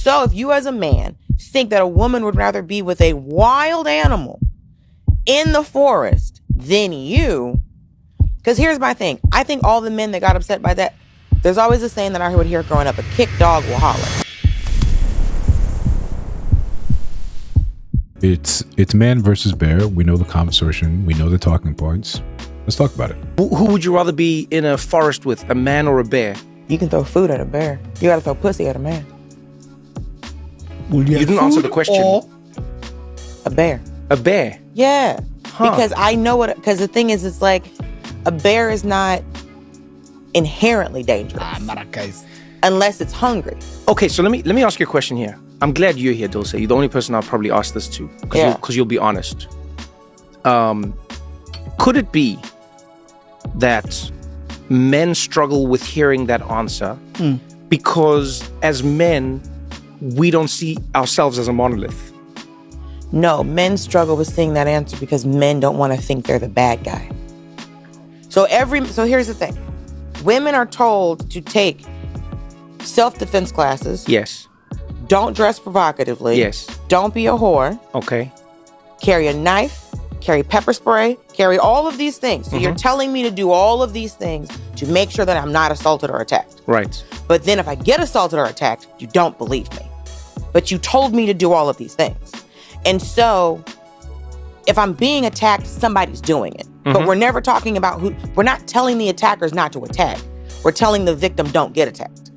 So if you as a man think that a woman would rather be with a wild animal in the forest than you, because here's my thing. I think all the men that got upset by that, there's always a saying that I would hear growing up, a kicked dog will holler. It's man versus bear. We know the conversation. We know the talking points. Let's talk about it. Who would you rather be in a forest with, a man or a bear? You can throw food at a bear. You gotta throw pussy at a man. You didn't answer the question. A bear. A bear? Yeah. Huh. Because I know what, because the thing is, it's like a bear is not inherently dangerous. Unless it's hungry. Okay, so let me ask you a question here. I'm glad you're here, Dulce. You're the only person I'll probably ask this to, because you'll be honest. Could it be that men struggle with hearing that answer because as men, we don't see ourselves as a monolith? No, men struggle with seeing that answer because men don't want to think they're the bad guy. So here's the thing. Women are told to take self-defense classes. Yes. Don't dress provocatively. Yes. Don't be a whore. Okay. Carry a knife, carry pepper spray, carry all of these things. So you're telling me to do all of these things to make sure that I'm not assaulted or attacked. Right. But then if I get assaulted or attacked, you don't believe me. But you told me to do all of these things. And so if I'm being attacked, somebody's doing it. But we're never talking about we're not telling the attackers not to attack. We're telling the victim don't get attacked.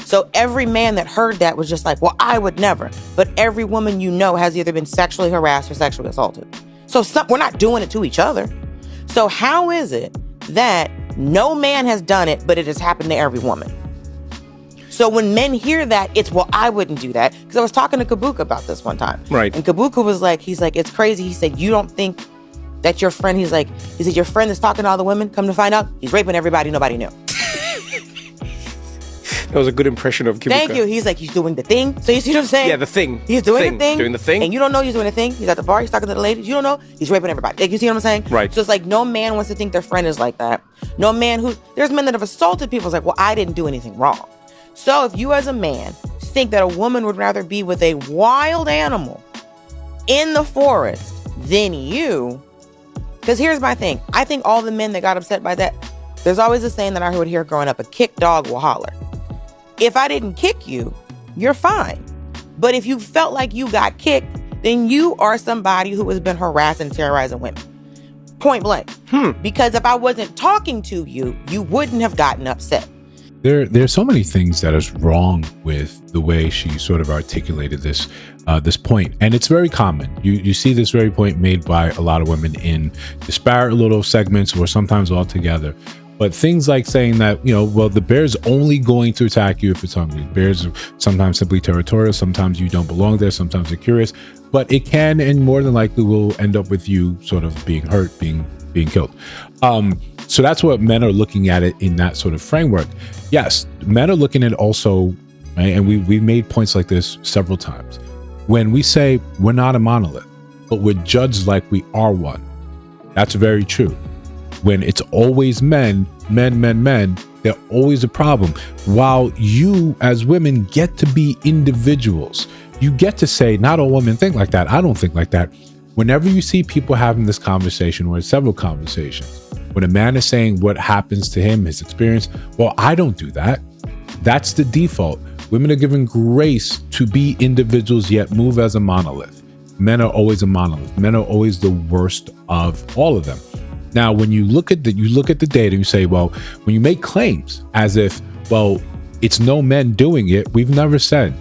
So every man that heard that was just like, well, I would never. But every woman you know has either been sexually harassed or sexually assaulted. So we're not doing it to each other. So how is it that no man has done it, but it has happened to every woman? So when men hear that, it's, well, I wouldn't do that. Because I was talking to Kabuka about this one time. Right. And Kabuka was like, he's like, it's crazy. He said, you don't think that your friend, he said, your friend is talking to all the women, come to find out, he's raping everybody nobody knew. That was a good impression of Kibuka. Thank you. He's like, he's doing the thing. So you see what I'm saying? Yeah, the thing. He's doing the thing. Doing the thing. And you don't know he's doing the thing. He's at the bar. He's talking to the ladies. You don't know. He's raping everybody. Like, you see what I'm saying? Right. So it's like no man wants to think their friend is like that. No man there's men that have assaulted people. It's like, well, I didn't do anything wrong. So if you as a man think that a woman would rather be with a wild animal in the forest than you, because here's my thing. I think all the men that got upset by that, there's always a saying that I would hear growing up, a kicked dog will holler. If I didn't kick you, you're fine. But if you felt like you got kicked, then you are somebody who has been harassing, terrorizing women. Point blank. Because if I wasn't talking to you, you wouldn't have gotten upset. There's so many things that is wrong with the way she sort of articulated this point, and it's very common. You see this very point made by a lot of women in disparate little segments or sometimes all together. But things like saying that, well, the bear's only going to attack you if it's hungry. Bears are sometimes simply territorial. Sometimes you don't belong there. Sometimes they're curious. But it can and more than likely will end up with you sort of being hurt, being killed. So that's what men are looking at it in that sort of framework. Yes, men are looking at it also, right? And we've made points like this several times. When we say we're not a monolith, but we're judged like we are one. That's very true. When it's always men, they're always a problem. While you as women get to be individuals, you get to say, not all women think like that. I don't think like that. Whenever you see people having this conversation or several conversations, when a man is saying what happens to him, his experience, well, I don't do that. That's the default. Women are given grace to be individuals, yet move as a monolith. Men are always a monolith. Men are always the worst of all of them. Now, when you look at the data and you say, well, when you make claims as if, well, it's no men doing it, we've never said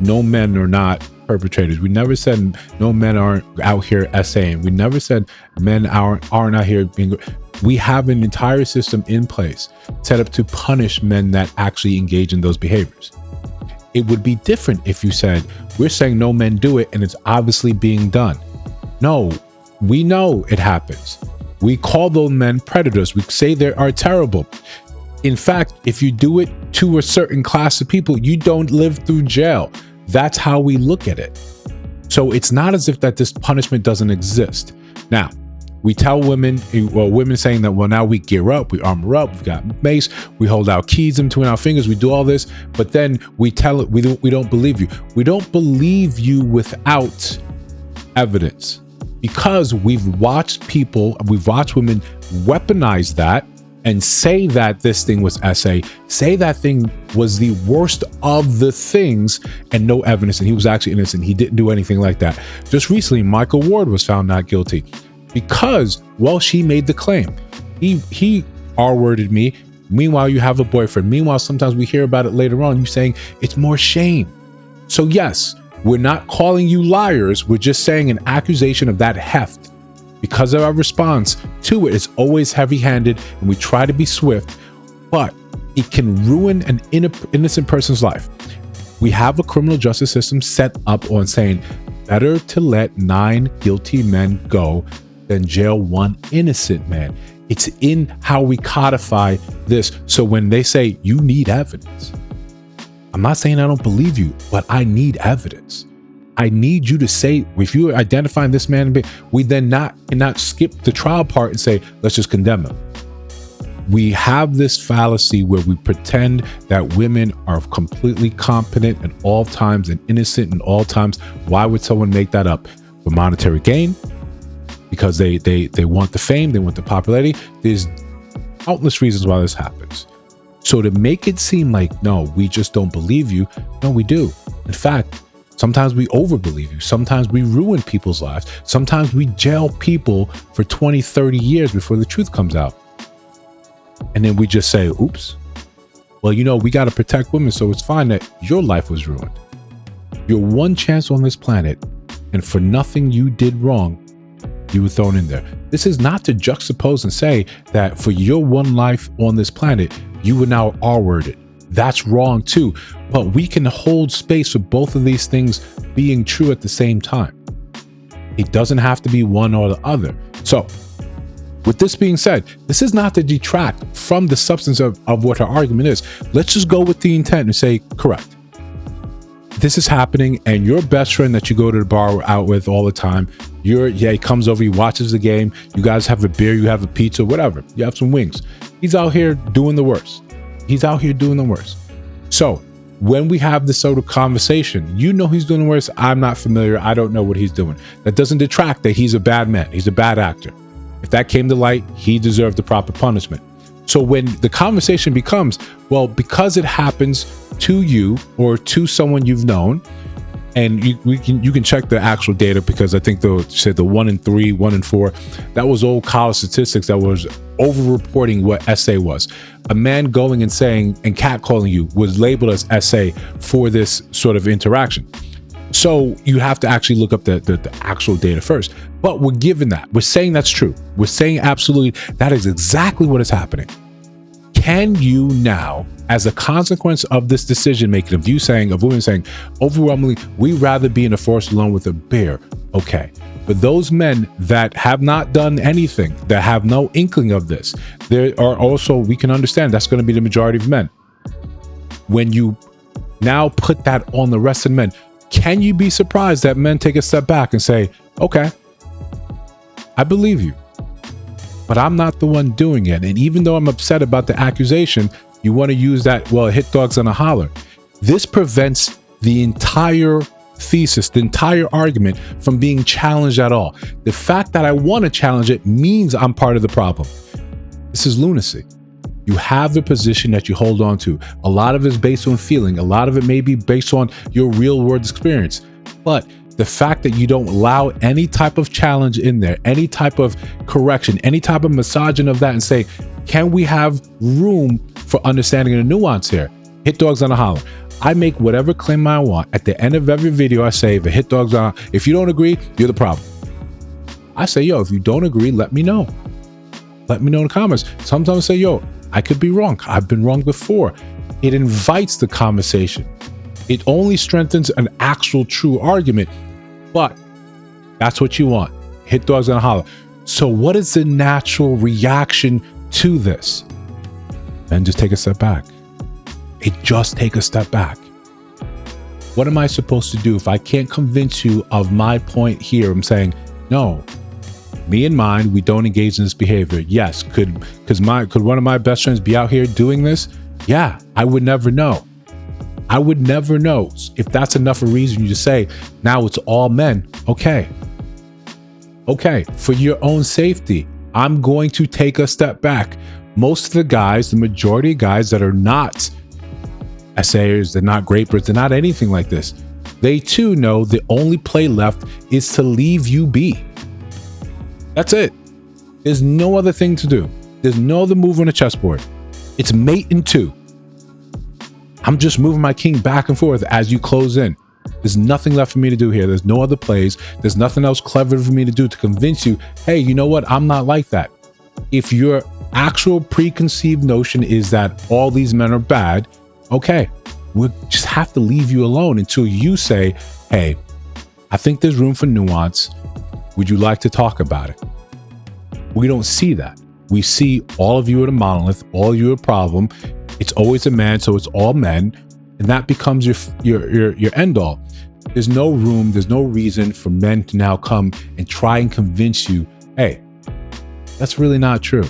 no men are not perpetrators. We never said no men aren't out here essaying. We never said men aren't out here being. We have an entire system in place set up to punish men that actually engage in those behaviors. It would be different if you said, we're saying no men do it and it's obviously being done. No. We know it happens. We call those men predators. We say they are terrible. In fact, if you do it to a certain class of people, you don't live through jail. That's how we look at it. So it's not as if that this punishment doesn't exist. Now, We tell women, women saying that, well, now we gear up, we armor up, we've got mace, we hold our keys in between our fingers, we do all this, but then we tell it, we don't believe you. We don't believe you without evidence, because we've watched women weaponize that and say that this thing was SA, say that thing was the worst of the things, and no evidence, and he was actually innocent. He didn't do anything like that. Just recently, Michael Ward was found not guilty because, well, she made the claim. He R-worded me. Meanwhile, you have a boyfriend. Meanwhile, sometimes we hear about it later on, you saying it's more shame. So yes, we're not calling you liars. We're just saying an accusation of that heft, because of our response to it, is always heavy-handed, and we try to be swift, but it can ruin an innocent person's life. We have a criminal justice system set up on saying, better to let 9 guilty men go than jail 1 innocent man. It's in how we codify this. So when they say you need evidence, I'm not saying I don't believe you, but I need evidence. I need you to say, if you're identifying this man, we then cannot skip the trial part and say, let's just condemn him. We have this fallacy where we pretend that women are completely competent at all times and innocent at all times. Why would someone make that up? For monetary gain? Because they want the fame, they want the popularity. There's countless reasons why this happens. So to make it seem like, no, we just don't believe you. No, we do. In fact, sometimes we overbelieve you. Sometimes we ruin people's lives. Sometimes we jail people for 20, 30 years before the truth comes out. And then we just say, oops. Well, we got to protect women, so it's fine that your life was ruined. You're one chance on this planet, and for nothing you did wrong, you were thrown in there. This is not to juxtapose and say that for your one life on this planet, you were now R-worded. That's wrong too. But we can hold space for both of these things being true at the same time. It doesn't have to be one or the other. So with this being said, this is not to detract from the substance of what her argument is. Let's just go with the intent and say, correct. This is happening, and your best friend that you go to the bar out with all the time, he comes over, he watches the game, you guys have a beer, you have a pizza, whatever, you have some wings. He's out here doing the worst. So when we have this sort of conversation, he's doing the worst. I'm not familiar. I don't know what he's doing. That doesn't detract that he's a bad man. He's a bad actor. If that came to light, he deserved the proper punishment. So when the conversation becomes, well, because it happens to you or to someone you've known, and you can check the actual data, because I think they said the 1 in 3, 1 in 4, that was old college statistics that was over-reporting what SA was. A man going and saying and catcalling you was labeled as SA for this sort of interaction. So you have to actually look up the actual data first. But we're given that. We're saying that's true. We're saying absolutely that is exactly what is happening. Can you now, as a consequence of this decision making, of women saying, overwhelmingly, we'd rather be in a forest alone with a bear. Okay. But those men that have not done anything, that have no inkling of this, there are also, we can understand that's going to be the majority of men. When you now put that on the rest of the men, can you be surprised that men take a step back and say, okay, I believe you, but I'm not the one doing it. And even though I'm upset about the accusation, you want to use that, well, hit dogs on a holler. This prevents the entire thesis, the entire argument from being challenged at all. The fact that I want to challenge it means I'm part of the problem. This is lunacy. You have the position that you hold on to. A lot of it is based on feeling. A lot of it may be based on your real world experience. But the fact that you don't allow any type of challenge in there, any type of correction, any type of massaging of that, and say, can we have room for understanding and nuance here? Hit dogs on a holler. I make whatever claim I want. At the end of every video, I say, the hit dogs on, if you don't agree, you're the problem. I say, yo, if you don't agree, let me know. Let me know in the comments. Sometimes I say, yo, I could be wrong. I've been wrong before. It invites the conversation. It only strengthens an actual true argument, but that's what you want. Hit dogs on a holler. So what is the natural reaction to this? And just take a step back. Just take a step back. What am I supposed to do if I can't convince you of my point here? I'm saying, no, Me and mine, we don't engage in this behavior. Yes, could one of my best friends be out here doing this? Yeah, I would never know. I would never know. If that's enough of a reason you to say, now it's all men. Okay, for your own safety, I'm going to take a step back. Most of the guys, the majority of guys that are not essayers, they're not grapers, they're not anything like this, they too know the only play left is to leave you be. That's it. There's no other thing to do. There's no other move on the chessboard. It's mate in two. I'm just moving my king back and forth as you close in. There's nothing left for me to do here. There's no other plays. There's nothing else clever for me to do to convince you, hey, you know what? I'm not like that. If your actual preconceived notion is that all these men are bad, okay, we'll just have to leave you alone until you say, hey, I think there's room for nuance. Would you like to talk about it? We don't see that. We see all of you are a monolith, all of you are a problem. It's always a man, so it's all men, and that becomes your end all. There's no room, there's no reason for men to now come and try and convince you, hey, that's really not true.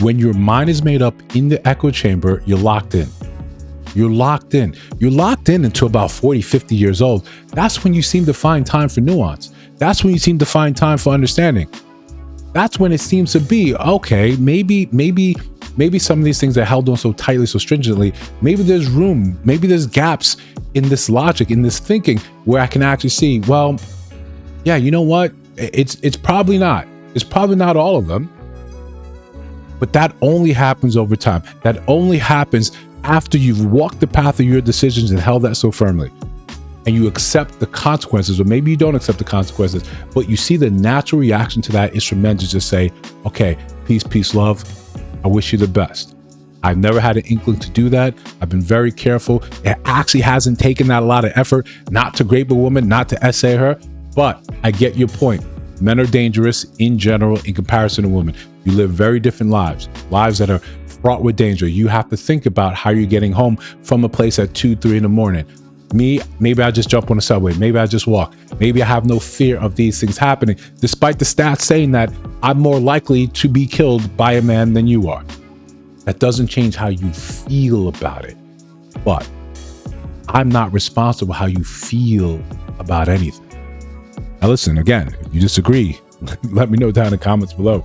When your mind is made up in the echo chamber, you're locked in. You're locked in. You're locked in until about 40, 50 years old. That's when you seem to find time for nuance. That's when you seem to find time for understanding. That's when it seems to be, okay, maybe some of these things are held on so tightly, so stringently, maybe there's room, maybe there's gaps in this logic, in this thinking, where I can actually see, well, yeah, you know what? It's probably not. It's probably not all of them. But that only happens over time. That only happens after you've walked the path of your decisions and held that so firmly. And you accept the consequences, or maybe you don't accept the consequences, but you see the natural reaction to that is for men to just say, okay, peace, love. I wish you the best. I've never had an inkling to do that. I've been very careful. It actually hasn't taken that a lot of effort not to grape a woman, not to essay her, but I get your point. Men are dangerous in general in comparison to women. You live very different lives that are fraught with danger. You have to think about how you're getting home from a place at 2, 3 in the morning. Me, maybe I just jump on the subway. Maybe I just walk. Maybe I have no fear of these things happening, despite the stats saying that I'm more likely to be killed by a man than you are. That doesn't change how you feel about it. But I'm not responsible for how you feel about anything. Now listen, again, if you disagree, let me know down in the comments below.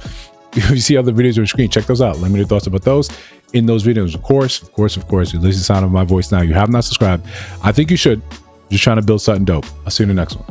If you see other videos on your screen, check those out. Let me know your thoughts about those in those videos. Of course, you listen to the sound of my voice now. You have not subscribed. I think you should. Just trying to build something dope. I'll see you in the next one.